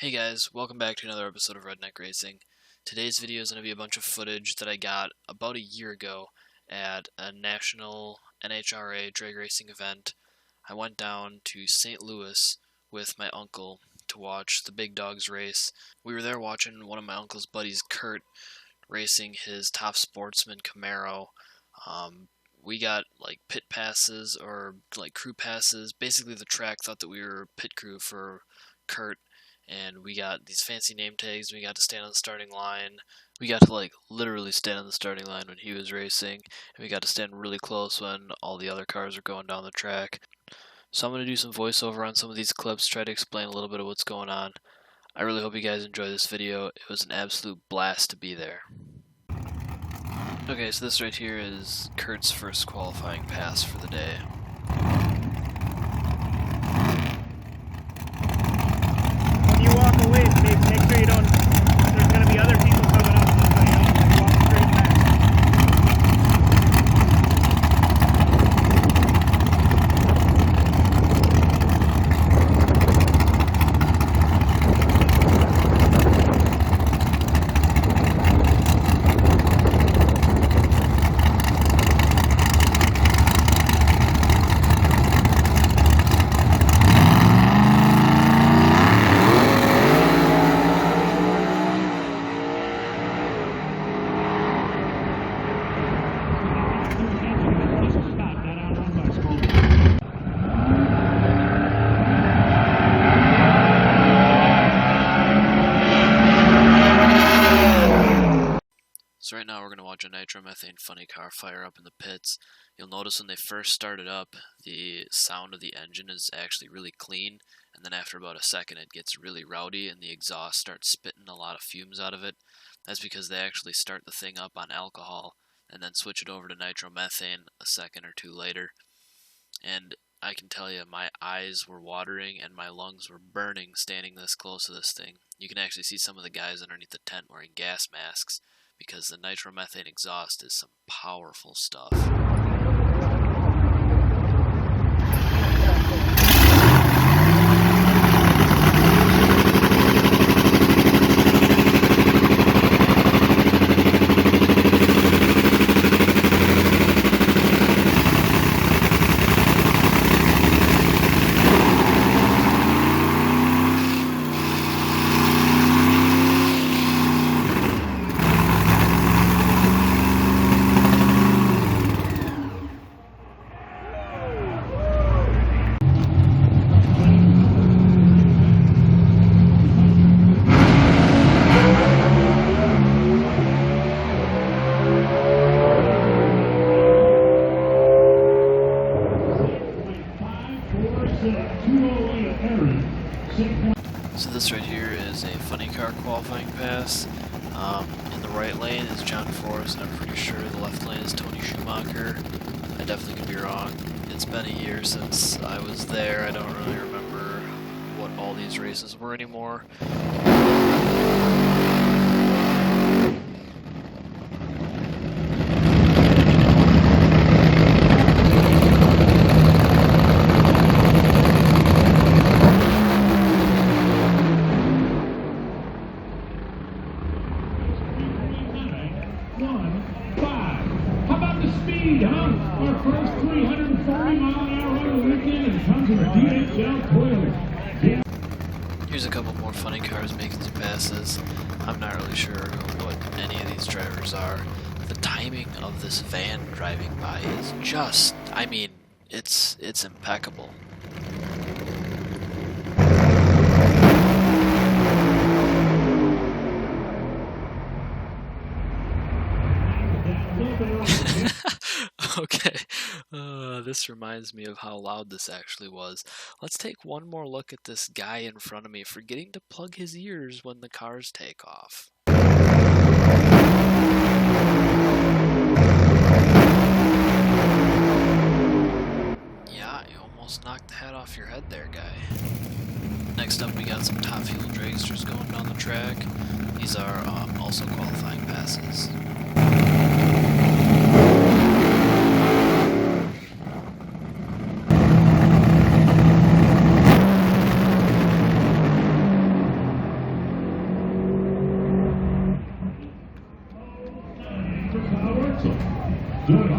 Hey guys, welcome back to another episode of Redneck Racing. Today's video is going to be a bunch of footage that I got about a year ago at a national NHRA drag racing event. I went down to St. Louis with my uncle to watch the big dogs race. We were there watching one of my uncle's buddies, Kurt, racing his top Sportsman Camaro. We got like pit passes or like crew passes. Basically the track thought that we were pit crew for Kurt. And we got these fancy name tags. We got to stand on the starting line. We got to like literally stand on the starting line when he was racing. And we got to stand really close when all the other cars are going down the track. So I'm going to do some voiceover on some of these clips, try to explain a little bit of what's going on. I really hope you guys enjoy this video. It was an absolute blast to be there. Okay, so this right here is Kurt's first qualifying pass for the day. When you walk away, make sure you don't, there's going to be other people coming up, so you don't walk straight past. So right now we're going to watch a nitromethane funny car fire up in the pits. You'll notice when they first started up, the sound of the engine is actually really clean, and then after about a second it gets really rowdy and the exhaust starts spitting a lot of fumes out of it. That's because they actually start the thing up on alcohol and then switch it over to nitromethane a second or two later. And I can tell you, my eyes were watering and my lungs were burning standing this close to this thing. You can actually see some of the guys underneath the tent wearing gas masks, because the nitromethane exhaust is some powerful stuff. So this right here is a funny car qualifying pass. In the right lane is John Forrest, and I'm pretty sure the left lane is Tony Schumacher. I definitely could be wrong. It's been a year since I was there. I don't really remember what all these races were anymore. Our first 340 mile an hour on the weekend and comes with DHL Toyota. Here's a couple more funny cars making some passes. I'm not really sure what any of these drivers are. The timing of this van driving by is just, I mean, it's impeccable. Okay, this reminds me of how loud this actually was. Let's take one more look at this guy in front of me forgetting to plug his ears when the cars take off. Yeah, you almost knocked the hat off your head there, guy. Next up, we got some top fuel dragsters going down the track. These are also qualifying passes.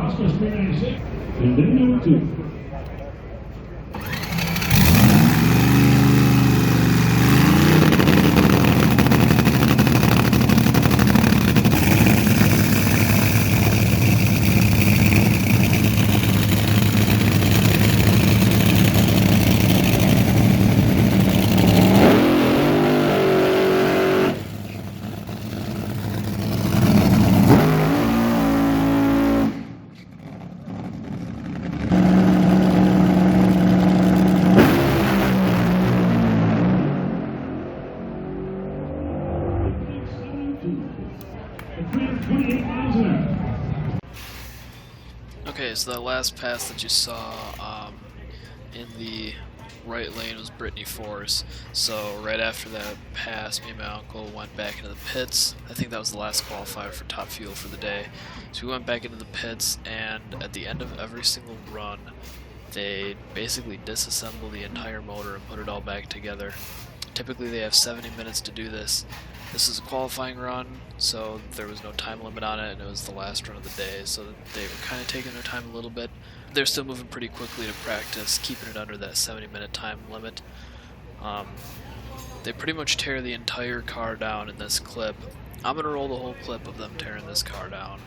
Oscar 396. And then number 2. Okay, so that last pass that you saw in the right lane was Brittany Force. So right after that pass, me and my uncle went back into the pits. I think that was the last qualifier for top fuel for the day. So we went back into the pits, and at the end of every single run, they basically disassemble the entire motor and put it all back together. Typically they have 70 minutes to do this. This is a qualifying run, so there was no time limit on it, and it was the last run of the day, so they were kind of taking their time a little bit. They're still moving pretty quickly to practice, keeping it under that 70-minute time limit. They pretty much tear the entire car down in this clip. I'm going to roll the whole clip of them tearing this car down.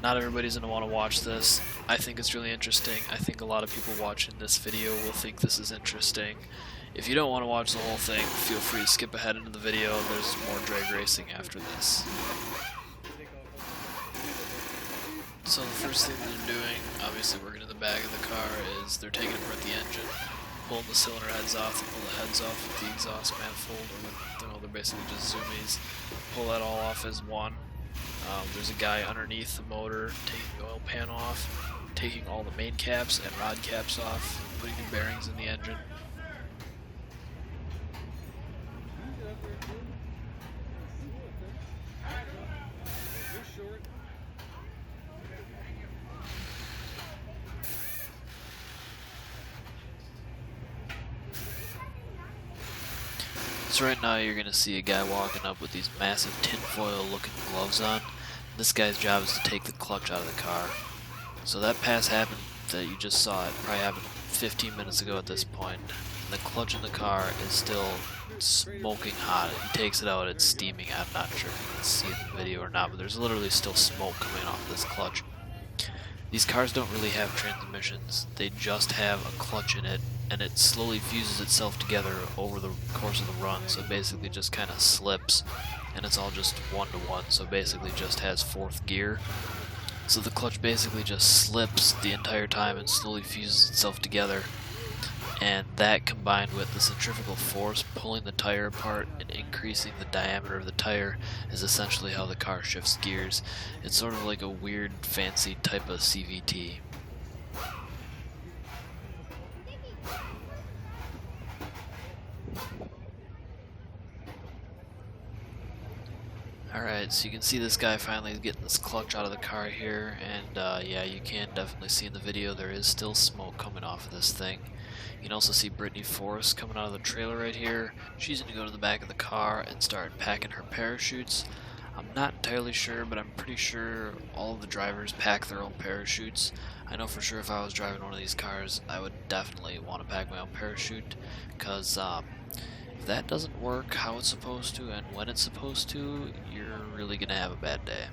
Not everybody's going to want to watch this. I think it's really interesting. I think a lot of people watching this video will think this is interesting. If you don't want to watch the whole thing, feel free to skip ahead into the video. There's more drag racing after this. So the first thing they're doing, obviously working in the back of the car, is they're taking apart the engine, pulling the cylinder heads off. They pull the heads off with the exhaust manifold, or they're basically just zoomies. Pull that all off as one. There's a guy underneath the motor taking the oil pan off, taking all the main caps and rod caps off, putting the bearings in the engine. So right now you're going to see a guy walking up with these massive tinfoil looking gloves on. This guy's job is to take the clutch out of the car. So that pass happened that you just saw, it probably happened 15 minutes ago at this point. And the clutch in the car is still smoking hot. He takes it out, it's steaming. I'm not sure if you can see it in the video or not, but there's literally still smoke coming off this clutch. These cars don't really have transmissions. They just have a clutch in it, and it slowly fuses itself together over the course of the run, so it basically just kind of slips, and it's all just one-to-one, so it basically just has fourth gear. So the clutch basically just slips the entire time and slowly fuses itself together, and that combined with the centrifugal force pulling the tire apart and increasing the diameter of the tire is essentially how the car shifts gears. It's sort of like a weird fancy type of CVT. Alright, so you can see this guy finally getting this clutch out of the car here, and yeah, you can definitely see in the video there is still smoke coming off of this thing. You can also see Brittany Force coming out of the trailer right here. She's going to go to the back of the car and start packing her parachutes. I'm not entirely sure, but I'm pretty sure all of the drivers pack their own parachutes. I know for sure if I was driving one of these cars, I would definitely want to pack my own parachute, because if that doesn't work how it's supposed to and when it's supposed to, you're really going to have a bad day.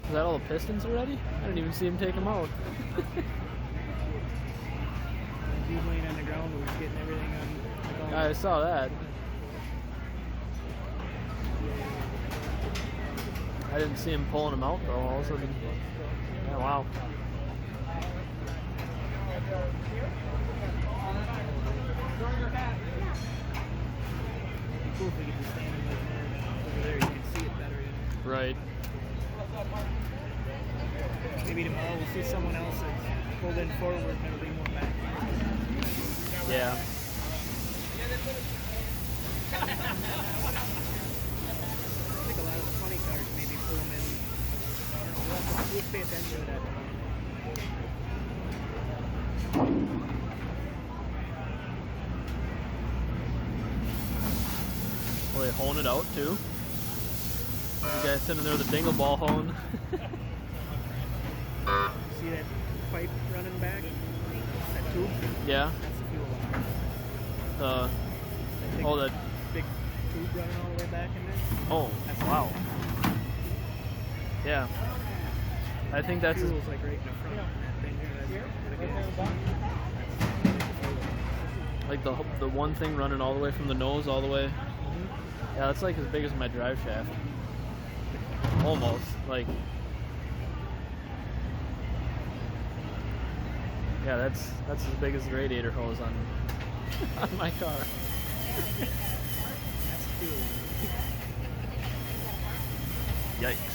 Is that all the pistons already? I didn't even see him take them out. Dude laying on the ground was getting everything on. I saw that. I didn't see him pulling them out though. All of a sudden, yeah, wow. Cool if we could be standing like over there, you can see it better. Right. Maybe tomorrow we'll see someone else that's pulled in forward and it'll be more back. Yeah. I think a lot of the funny cars maybe pull them in. I don't know, we'll pay attention to that. Will they hone it out too? The guy sitting there with a dingle ball hone. See that pipe running back? That tube? Yeah. That's the fuel line. Oh, that. Big tube running all the way back in there? Oh, That's wow. Yeah. I think that's. Fuel's like right in the front of that thing here. That's Like the one thing running all the way from the nose all the way. Yeah, that's like as big as my drive shaft. Almost. Like. Yeah, that's as big as the radiator hose on on my car. That's fuel. Yikes.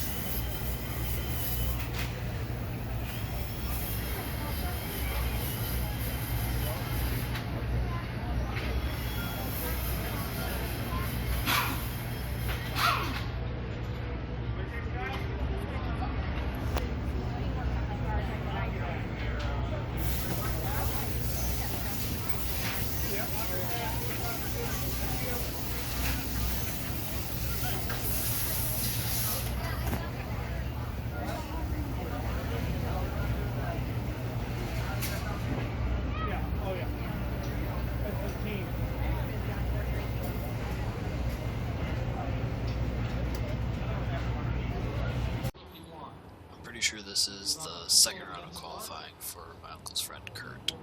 Sure, this is the second round of qualifying for my uncle's friend Kurt.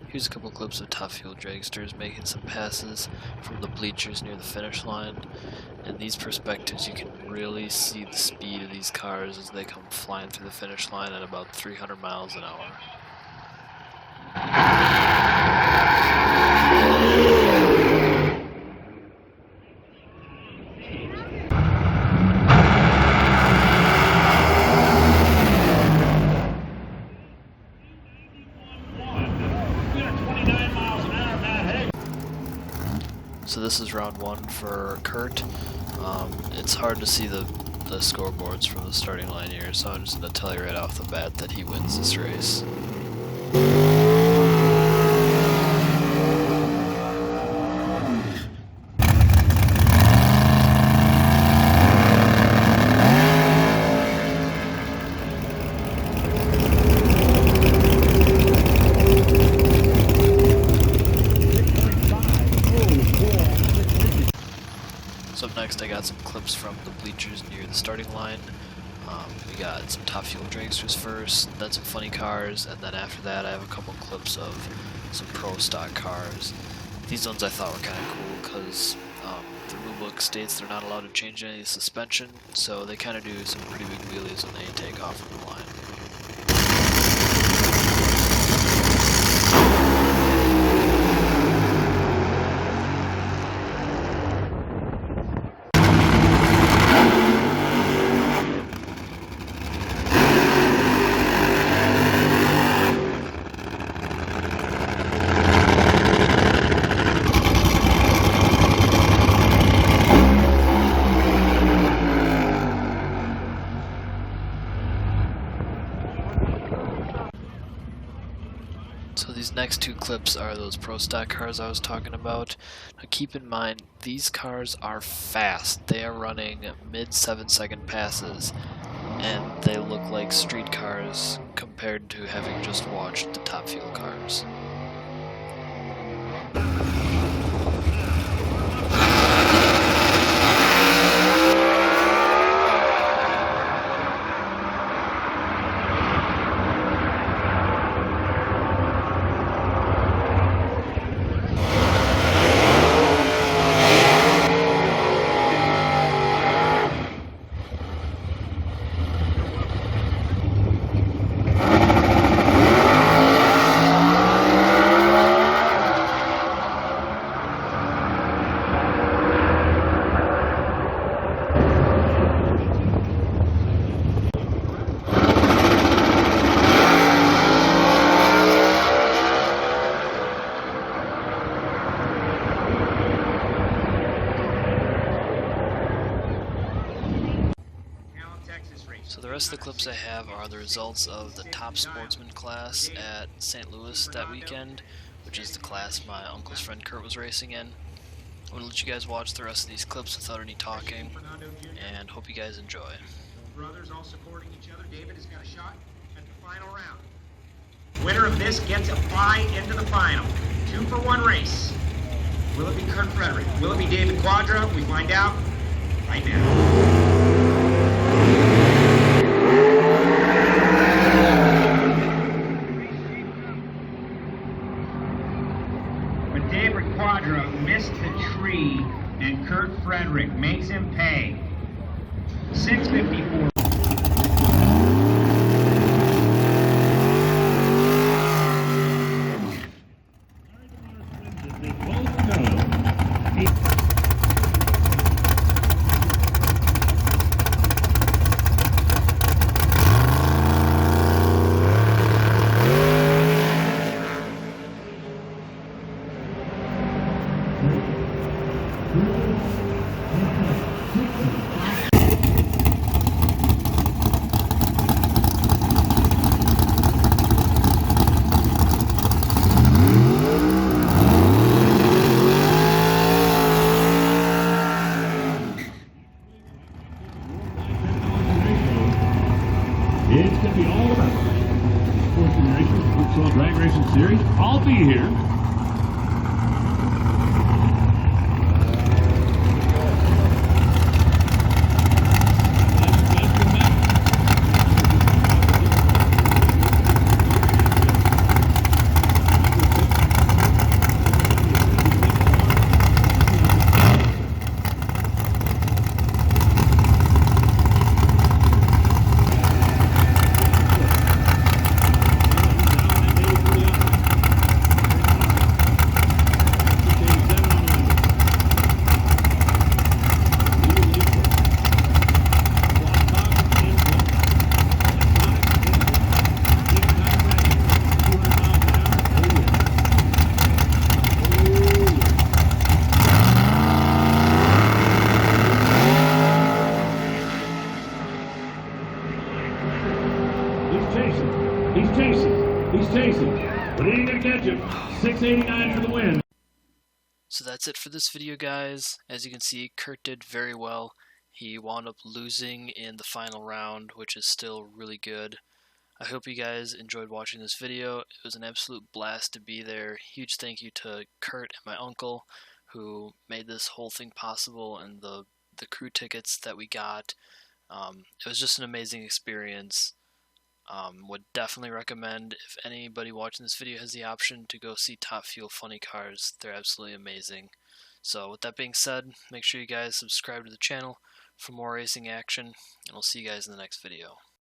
Here's a couple clips of Top Fuel Dragsters making some passes from the bleachers near the finish line. In these perspectives, you can really see the speed of these cars as they come flying through the finish line at about 300 miles an hour. So this is round one for Kurt. It's hard to see the scoreboards from the starting line here, so I'm just going to tell you right off the bat that he wins this race. So up next I got some clips from the bleachers near the starting line. We got some Top Fuel Dragsters first, then some funny cars, and then after that I have a couple clips of some pro stock cars. These ones I thought were kind of cool because the rulebook states they're not allowed to change any suspension, so they kind of do some pretty big wheelies when they take off from the line. So these next two clips are those pro stock cars I was talking about. Now keep in mind, these cars are fast. They are running mid 7-second passes. and they look like street cars compared to having just watched the Top Fuel cars. So the rest of the clips I have are the results of the top sportsman class at St. Louis that weekend, which is the class my uncle's friend Kurt was racing in. I'm going to let you guys watch the rest of these clips without any talking, and hope you guys enjoy. Brothers all supporting each other. David has got a shot at the final round. Winner of this gets a bye into the final. 2-for-1 race. Will it be Kurt Frederick? Will it be David Quadra? We find out right now. But David Quadra missed the tree, and Kurt Frederick makes him pay. 654. They both know. It's going to be all about Sportsman Racing, Virtual Drag Racing Series. I'll be here. He's chasing, but he ain't gonna catch him. 689 for the win. So that's it for this video, guys. As you can see, Kurt did very well. He wound up losing in the final round, which is still really good. I hope you guys enjoyed watching this video. It was an absolute blast to be there. Huge thank you to Kurt and my uncle who made this whole thing possible, and the crew tickets that we got. It was just an amazing experience. Would definitely recommend, if anybody watching this video has the option, to go see Top Fuel Funny Cars. They're absolutely amazing. So with that being said, make sure you guys subscribe to the channel for more racing action, and I'll see you guys in the next video.